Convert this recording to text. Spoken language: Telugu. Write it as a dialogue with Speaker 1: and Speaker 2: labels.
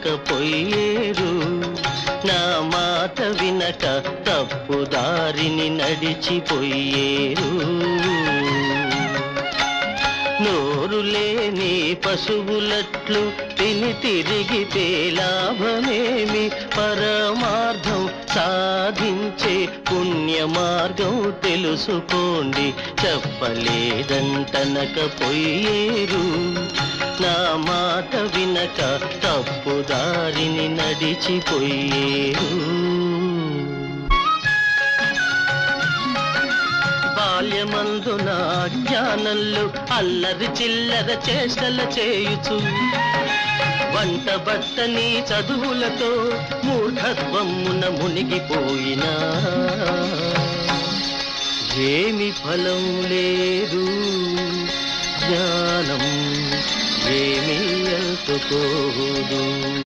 Speaker 1: వినకపోయేరు. నా మాట వినక తప్పుదారిని నడిచిపోయేరు. నోరు లేని పశువులట్లు తిని తిరిగితే లాభమేమి? పరమార్థం సాధించే పుణ్య మార్గం తెలుసుకోండి. చెప్పలేదంటనకపోయేరు. నా మాట వినక తప్పుదారిని నడిచిపోయేరు. బాల్యమందున జ్ఞానంలో అల్లరి చిల్లర చేష్టల చేయుచు, వంట బట్టని చదువులతో మూఢత్వమున మునిగిపోయినా ఏమి ఫలం లేదు. జ్ఞానం ఏమీ అందుకోదు.